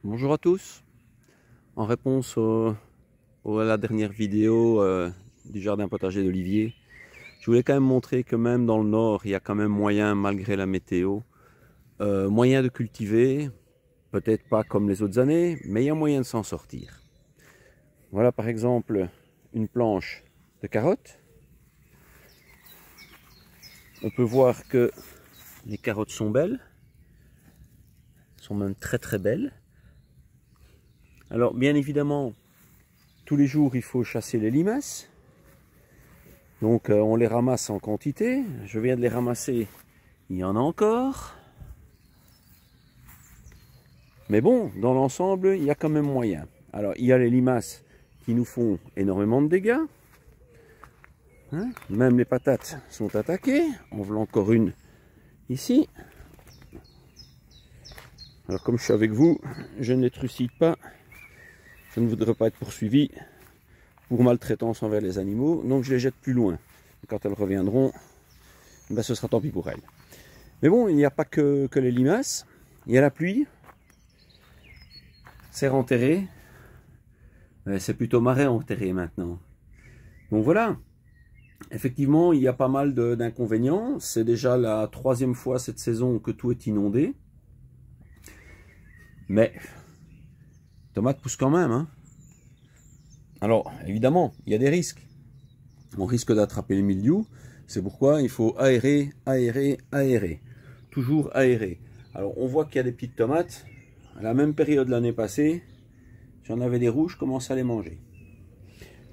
Bonjour à tous. En réponse à la dernière vidéo du jardin potager d'Olivier, je voulais quand même montrer que même dans le nord, il y a quand même moyen, malgré la météo, moyen de cultiver, peut-être pas comme les autres années, mais il y a moyen de s'en sortir. Voilà par exemple une planche de carottes. On peut voir que les carottes sont belles, sont même très très belles. Alors bien évidemment, tous les jours il faut chasser les limaces. Donc on les ramasse en quantité. Je viens de les ramasser, il y en a encore. Mais bon, dans l'ensemble, il y a quand même moyen. Alors il y a les limaces qui nous font énormément de dégâts. Hein, même les patates sont attaquées. En voilà encore une ici. Alors comme je suis avec vous, je ne les trucide pas. Je ne voudrais pas être poursuivi pour maltraitance envers les animaux. Donc je les jette plus loin. Quand elles reviendront, ben, ce sera tant pis pour elles. Mais bon, il n'y a pas que les limaces. Il y a la pluie. Serre enterrée. C'est plutôt marais enterré maintenant. Donc voilà. Effectivement, il y a pas mal d'inconvénients. C'est déjà la 3e fois cette saison que tout est inondé. Mais les tomates poussent quand même. Hein. Alors, évidemment, il y a des risques. On risque d'attraper le mildiou. C'est pourquoi il faut aérer, aérer, aérer. Toujours aérer. Alors, on voit qu'il y a des petites tomates. À la même période l'année passée, j'en avais des rouges, je commençais à les manger.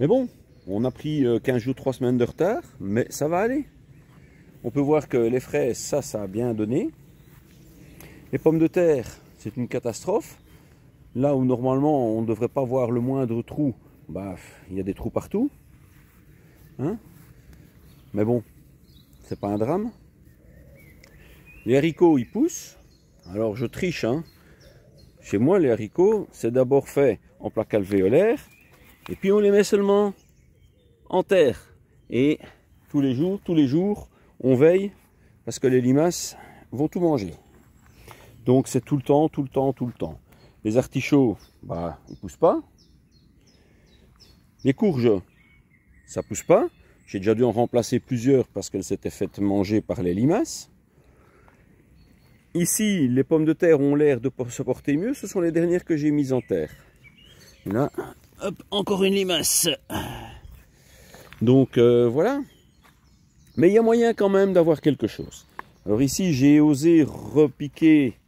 Mais bon, on a pris 15 jours, 3 semaines de retard, mais ça va aller. On peut voir que les fraises, ça a bien donné. Les pommes de terre, c'est une catastrophe. Là où normalement on ne devrait pas voir le moindre trou, bah, il y a des trous partout. Hein? Mais bon, c'est pas un drame. Les haricots, ils poussent. Alors je triche, hein. Chez moi, les haricots, c'est d'abord fait en plaques alvéolaires, et puis on les met seulement en terre. Et tous les jours, on veille, parce que les limaces vont tout manger. Donc c'est tout le temps, tout le temps, tout le temps. Les artichauts, bah, ils poussent pas. Les courges, ça pousse pas. J'ai déjà dû en remplacer plusieurs parce qu'elles s'étaient faites manger par les limaces. Ici, les pommes de terre ont l'air de se porter mieux. Ce sont les dernières que j'ai mises en terre. Et là, hop, encore une limace. Donc voilà. Mais il y a moyen quand même d'avoir quelque chose. Alors ici, j'ai osé repiquer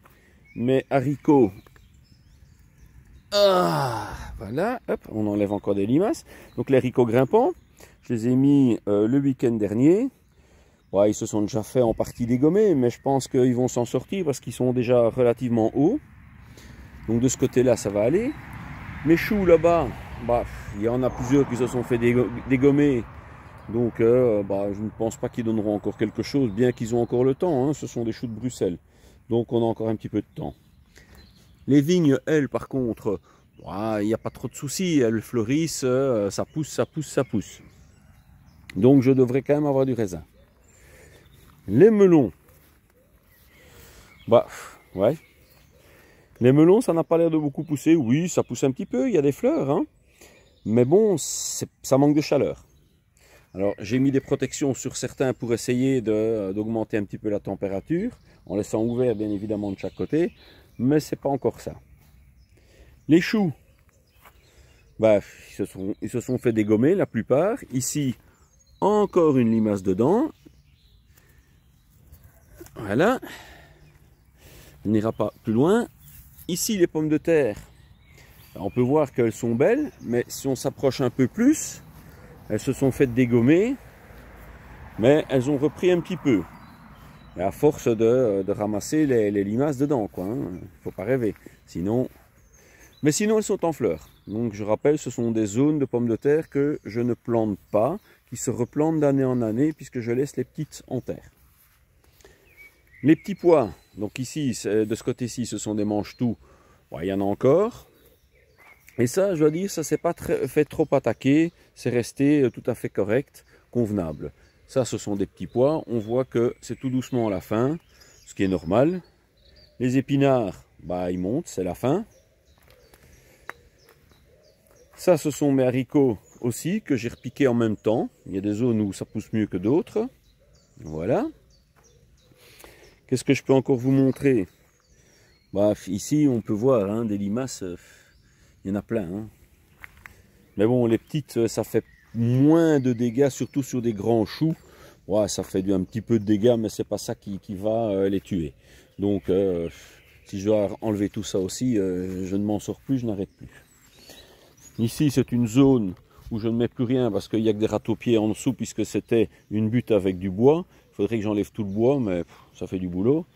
mes haricots. Ah, voilà, hop, on enlève encore des limaces. Donc les haricots grimpants, je les ai mis le week-end dernier. Ouais, ils se sont déjà fait en partie dégommer, mais je pense qu'ils vont s'en sortir parce qu'ils sont déjà relativement hauts. Donc de ce côté-là, ça va aller. Mes choux là-bas, bah, il y en a plusieurs qui se sont fait dégommer. Donc bah, je ne pense pas qu'ils donneront encore quelque chose, bien qu'ils ont encore le temps. Hein. Ce sont des choux de Bruxelles. Donc on a encore un petit peu de temps. Les vignes, elles, par contre, il n'y a pas trop de soucis. Elles fleurissent, ça pousse, ça pousse, ça pousse. Donc je devrais quand même avoir du raisin. Les melons, bah ouais, les melons ça n'a pas l'air de beaucoup pousser. Oui, ça pousse un petit peu, il y a des fleurs, hein. Mais bon, ça manque de chaleur. Alors j'ai mis des protections sur certains pour essayer d'augmenter un petit peu la température, en laissant ouvert bien évidemment de chaque côté, mais c'est pas encore ça. Les choux, bah, ils se sont fait dégommer la plupart. Ici, encore une limace dedans. Voilà, on n'ira pas plus loin. Ici, les pommes de terre, on peut voir qu'elles sont belles, mais si on s'approche un peu plus, elles se sont faites dégommer, mais elles ont repris un petit peu. Et à force de ramasser les limaces dedans, quoi. Hein. Faut pas rêver. Sinon, mais sinon, elles sont en fleurs. Donc, je rappelle, ce sont des zones de pommes de terre que je ne plante pas, qui se replantent d'année en année, puisque je laisse les petites en terre. Les petits pois, donc ici, de ce côté-ci, ce sont des mange-tout. Bon, il y en a encore. Et ça, je dois dire, ça ne s'est pas fait trop attaquer. C'est resté tout à fait correct, convenable. Ça, ce sont des petits pois. On voit que c'est tout doucement à la fin, ce qui est normal. Les épinards, bah, ils montent, c'est la fin. Ça, ce sont mes haricots aussi que j'ai repiqués en même temps. Il y a des zones où ça pousse mieux que d'autres. Voilà. Qu'est-ce que je peux encore vous montrer? Bah, ici, on peut voir hein, des limaces. Il y en a plein. Hein. Mais bon, les petites, ça fait moins de dégâts, surtout sur des grands choux. Ouais, ça fait un petit peu de dégâts, mais c'est pas ça qui va les tuer. Donc, si je dois enlever tout ça aussi, je ne m'en sors plus, je n'arrête plus. Ici, c'est une zone où je ne mets plus rien parce qu'il n'y a que des râteaux-pieds en dessous puisque c'était une butte avec du bois. Il faudrait que j'enlève tout le bois, mais ça fait du boulot.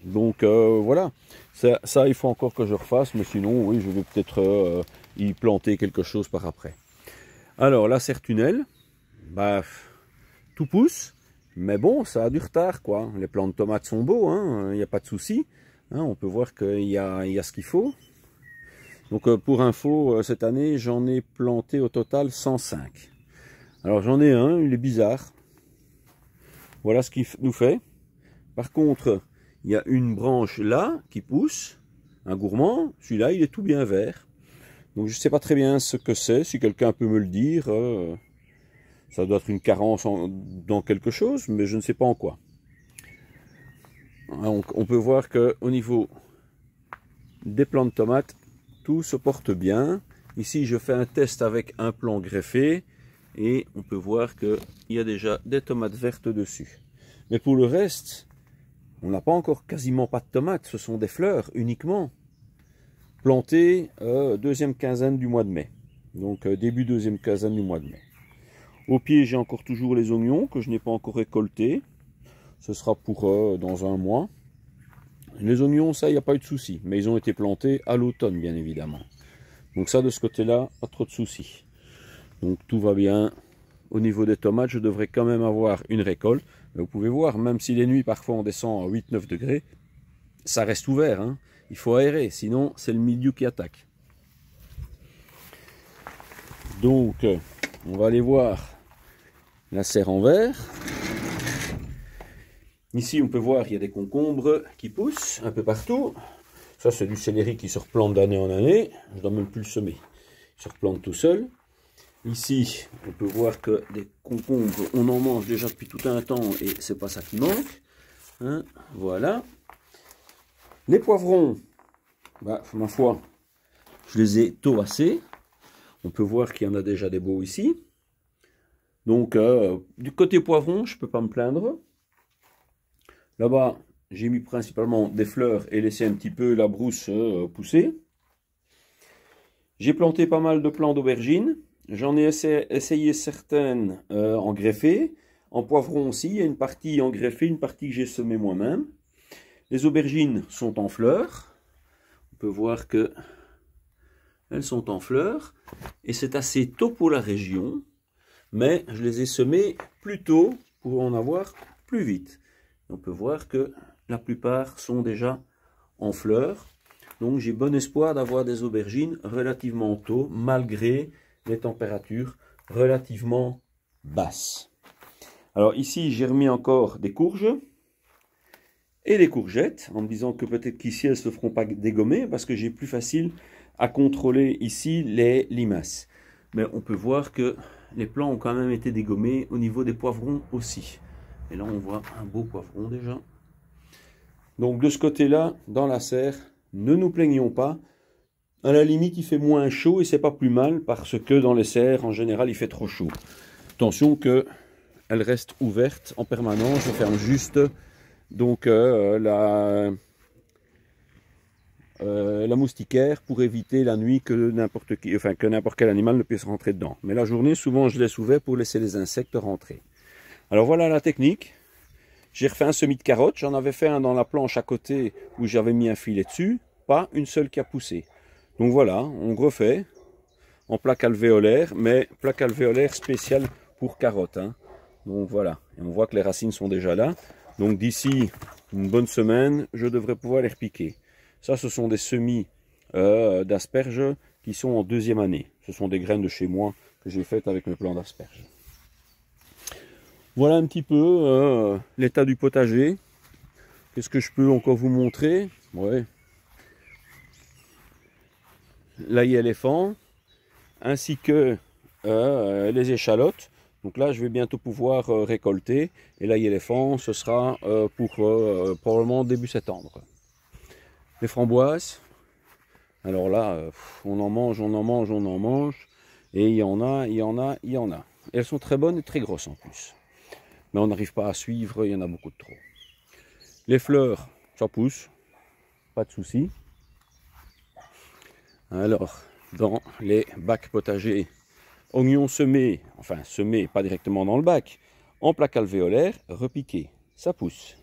Donc voilà, ça il faut encore que je refasse, mais sinon oui, je vais peut-être y planter quelque chose par après. Alors la serre-tunnel, bah, tout pousse, mais bon, ça a du retard quoi. Les plants de tomates sont beaux, hein, il n'y a pas de souci. Hein, on peut voir qu'il y a ce qu'il faut. Donc pour info, cette année, j'en ai planté au total 105. Alors j'en ai un, il est bizarre. Voilà ce qu'il nous fait. Par contre, il y a une branche là qui pousse, un gourmand. Celui-là, il est tout bien vert. Donc je ne sais pas très bien ce que c'est. Si quelqu'un peut me le dire, ça doit être une carence dans quelque chose, mais je ne sais pas en quoi. Donc, on peut voir qu'au niveau des plants de tomates, tout se porte bien. Ici, je fais un test avec un plant greffé et on peut voir qu'il y a déjà des tomates vertes dessus. Mais pour le reste, on n'a pas encore quasiment pas de tomates. Ce sont des fleurs uniquement plantées deuxième quinzaine du mois de mai. Donc début deuxième quinzaine du mois de mai. Au pied, j'ai encore toujours les oignons que je n'ai pas encore récoltés. Ce sera pour dans un mois. Les oignons, ça, il n'y a pas eu de souci. Mais ils ont été plantés à l'automne, bien évidemment. Donc ça, de ce côté-là, pas trop de soucis. Donc tout va bien. Au niveau des tomates, je devrais quand même avoir une récolte. Mais vous pouvez voir, même si les nuits, parfois, on descend à 8-9 degrés, ça reste ouvert. Hein. Il faut aérer, sinon, c'est le milieu qui attaque. Donc, on va aller voir la serre en verre. Ici, on peut voir, il y a des concombres qui poussent un peu partout. Ça, c'est du céleri qui se replante d'année en année. Je ne dois même plus le semer. Il se replante tout seul. Ici, on peut voir que des concombres, on en mange déjà depuis tout un temps et c'est pas ça qui manque. Hein, voilà. Les poivrons, bah, ma foi, je les ai tabassés. On peut voir qu'il y en a déjà des beaux ici. Donc, du côté poivron, je ne peux pas me plaindre. Là-bas, j'ai mis principalement des fleurs et laissé un petit peu la brousse pousser. J'ai planté pas mal de plants d'aubergines. J'en ai essayé certaines en greffé. En poivron aussi, il y a une partie en greffé, une partie que j'ai semée moi-même. Les aubergines sont en fleurs. On peut voir que elles sont en fleurs. Et c'est assez tôt pour la région. Mais je les ai semées plus tôt pour en avoir plus vite. On peut voir que la plupart sont déjà en fleurs. Donc j'ai bon espoir d'avoir des aubergines relativement tôt, malgré les températures relativement basses. Alors ici, j'ai remis encore des courges et des courgettes, en me disant que peut-être qu'ici, elles ne se feront pas dégommer, parce que j'ai plus facile à contrôler ici les limaces. Mais on peut voir que les plants ont quand même été dégommés au niveau des poivrons aussi. Et là, on voit un beau poivron déjà. Donc de ce côté-là, dans la serre, ne nous plaignons pas. À la limite, il fait moins chaud et c'est pas plus mal parce que dans les serres, en général, il fait trop chaud. Attention qu'elle reste ouverte en permanence. Je ferme juste donc la moustiquaire pour éviter la nuit que n'importe quel animal ne puisse rentrer dedans. Mais la journée, souvent, je laisse ouvert pour laisser les insectes rentrer. Alors voilà la technique. J'ai refait un semis de carottes. J'en avais fait un dans la planche à côté où j'avais mis un filet dessus. Pas une seule qui a poussé. Donc voilà, on refait en plaque alvéolaire, mais plaque alvéolaire spéciale pour carottes. Hein. Donc voilà, et on voit que les racines sont déjà là. Donc d'ici une bonne semaine, je devrais pouvoir les repiquer. Ça, ce sont des semis d'asperges qui sont en deuxième année. Ce sont des graines de chez moi que j'ai faites avec mes plants d'asperges. Voilà un petit peu l'état du potager. Qu'est-ce que je peux encore vous montrer? Ouais. L'ail éléphant. ainsi que les échalotes. Donc là, je vais bientôt pouvoir récolter. Et là, l'éléphant, ce sera pour probablement début septembre. Les framboises. Alors là, on en mange, on en mange, on en mange. Et il y en a, il y en a, il y en a. Et elles sont très bonnes et très grosses en plus. Mais on n'arrive pas à suivre, il y en a beaucoup de trop. Les fleurs, ça pousse. Pas de souci. Alors, dans les bacs potagers, oignons semés, enfin semés, pas directement dans le bac, en plaque alvéolaire, repiqués, ça pousse.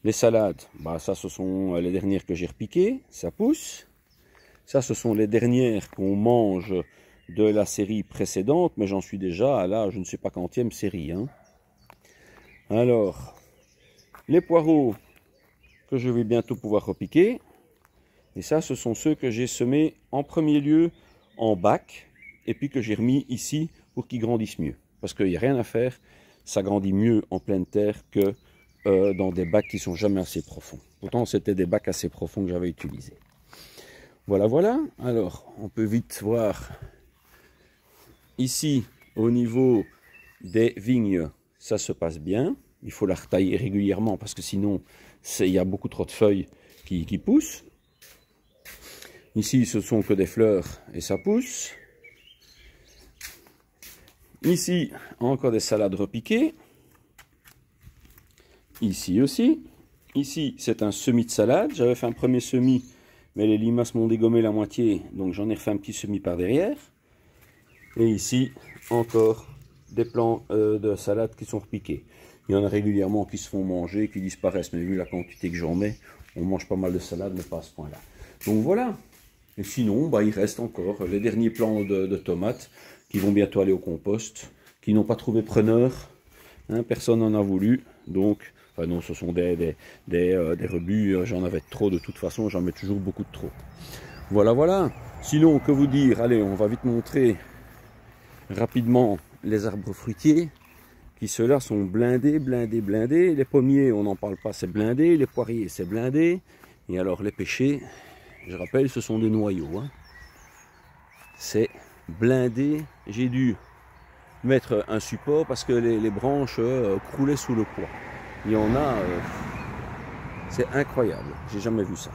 Les salades, bah ça ce sont les dernières que j'ai repiquées, ça pousse. Ça ce sont les dernières qu'on mange de la série précédente, mais j'en suis déjà à la je ne sais pas quantième série. Hein. Alors, les poireaux que je vais bientôt pouvoir repiquer. Et ça, ce sont ceux que j'ai semés en premier lieu en bac, et puis que j'ai remis ici pour qu'ils grandissent mieux. Parce qu'il n'y a rien à faire, ça grandit mieux en pleine terre que dans des bacs qui sont jamais assez profonds. Pourtant, c'était des bacs assez profonds que j'avais utilisés. Voilà, voilà. Alors, on peut vite voir ici, au niveau des vignes, ça se passe bien. Il faut la retailler régulièrement parce que sinon, il y a beaucoup trop de feuilles qui poussent. Ici, ce sont que des fleurs et ça pousse. Ici, encore des salades repiquées. Ici aussi. Ici, c'est un semis de salade. J'avais fait un premier semis, mais les limaces m'ont dégommé la moitié, donc j'en ai refait un petit semis par derrière. Et ici, encore des plants de salade qui sont repiqués. Il y en a régulièrement qui se font manger, qui disparaissent, mais vu la quantité que j'en mets, on mange pas mal de salade, mais pas à ce point-là. Donc voilà. Et sinon, bah, il reste encore les derniers plants de tomates qui vont bientôt aller au compost, qui n'ont pas trouvé preneur. Hein, personne n'en a voulu. Donc, enfin non, ce sont des rebuts. J'en avais trop de toute façon. J'en mets toujours beaucoup de trop. Voilà, voilà. Sinon, que vous dire? Allez, on va vite montrer rapidement les arbres fruitiers qui ceux-là sont blindés, blindés, blindés. Les pommiers, on n'en parle pas, c'est blindé. Les poiriers, c'est blindé. Et alors les pêchers, je rappelle, ce sont des noyaux. Hein. C'est blindé. J'ai dû mettre un support parce que les branches croulaient sous le poids. Il y en a, c'est incroyable. J'ai jamais vu ça.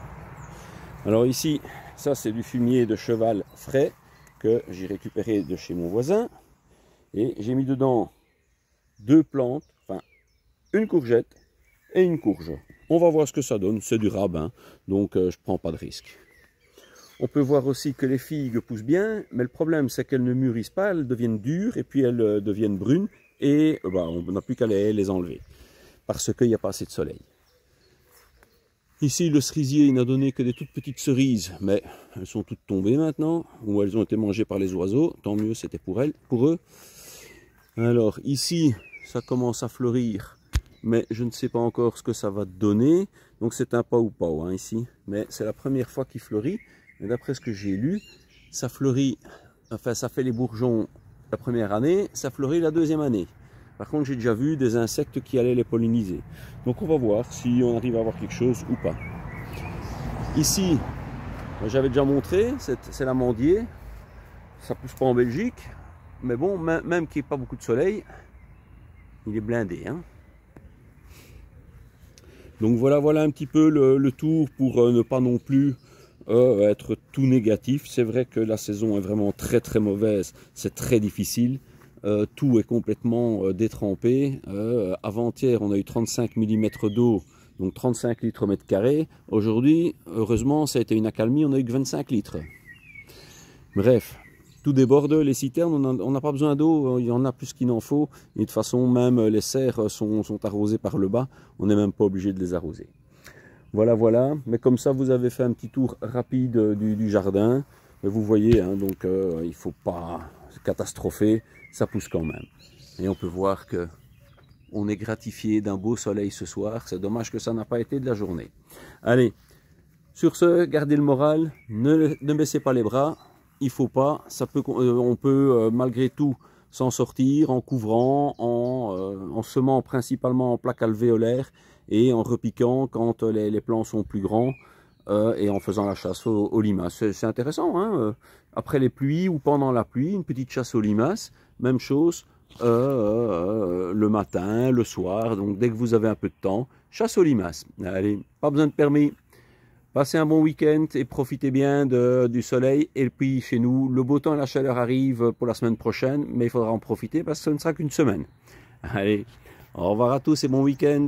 Alors ici, ça c'est du fumier de cheval frais que j'ai récupéré de chez mon voisin. Et j'ai mis dedans 2 plantes, enfin une courgette et une courge. On va voir ce que ça donne. C'est du rabbin, donc je ne prends pas de risque. On peut voir aussi que les figues poussent bien, mais le problème c'est qu'elles ne mûrissent pas, elles deviennent dures et puis elles deviennent brunes et bah, on n'a plus qu'à les enlever parce qu'il n'y a pas assez de soleil. Ici le cerisier il n'a donné que des toutes petites cerises, mais elles sont toutes tombées maintenant, ou elles ont été mangées par les oiseaux, tant mieux c'était pour eux. Alors ici ça commence à fleurir, mais je ne sais pas encore ce que ça va donner, donc c'est un pao-pao hein, ici, mais c'est la première fois qu'il fleurit. Et d'après ce que j'ai lu, ça fleurit, enfin ça fait les bourgeons la première année, ça fleurit la deuxième année. Par contre, j'ai déjà vu des insectes qui allaient les polliniser. Donc on va voir si on arrive à avoir quelque chose ou pas. Ici, j'avais déjà montré, c'est l'amandier. Ça pousse pas en Belgique, mais bon, même qu'il n'y ait pas beaucoup de soleil, il est blindé. Hein. Donc voilà un petit peu le tour pour ne pas non plus être tout négatif. C'est vrai que la saison est vraiment très très mauvaise, c'est très difficile, tout est complètement détrempé. Avant-hier on a eu 35 mm d'eau, donc 35 litres au mètre carré. Aujourd'hui, heureusement, ça a été une accalmie, on a eu que 25 litres. Bref, tout déborde, les citernes, on n'a pas besoin d'eau, il y en a plus qu'il n'en faut. Et de toute façon, même les serres sont arrosées par le bas, on n'est même pas obligé de les arroser. Voilà, mais comme ça vous avez fait un petit tour rapide du jardin. Mais vous voyez, hein, donc il ne faut pas catastropher, ça pousse quand même. Et on peut voir que on est gratifié d'un beau soleil ce soir. C'est dommage que ça n'a pas été de la journée. Allez, sur ce, gardez le moral, ne baissez pas les bras. Il faut pas, on peut malgré tout s'en sortir en couvrant, en semant principalement en plaque alvéolaire et en repiquant quand les plants sont plus grands. et en faisant la chasse aux limaces. C'est intéressant, hein, après les pluies ou pendant la pluie, une petite chasse aux limaces, même chose le matin, le soir, donc dès que vous avez un peu de temps, chasse aux limaces. Allez, pas besoin de permis. Passez un bon week-end et profitez bien du soleil. Et puis chez nous, le beau temps et la chaleur arrivent pour la semaine prochaine, mais il faudra en profiter parce que ce ne sera qu'une semaine. Allez, au revoir à tous et bon week-end.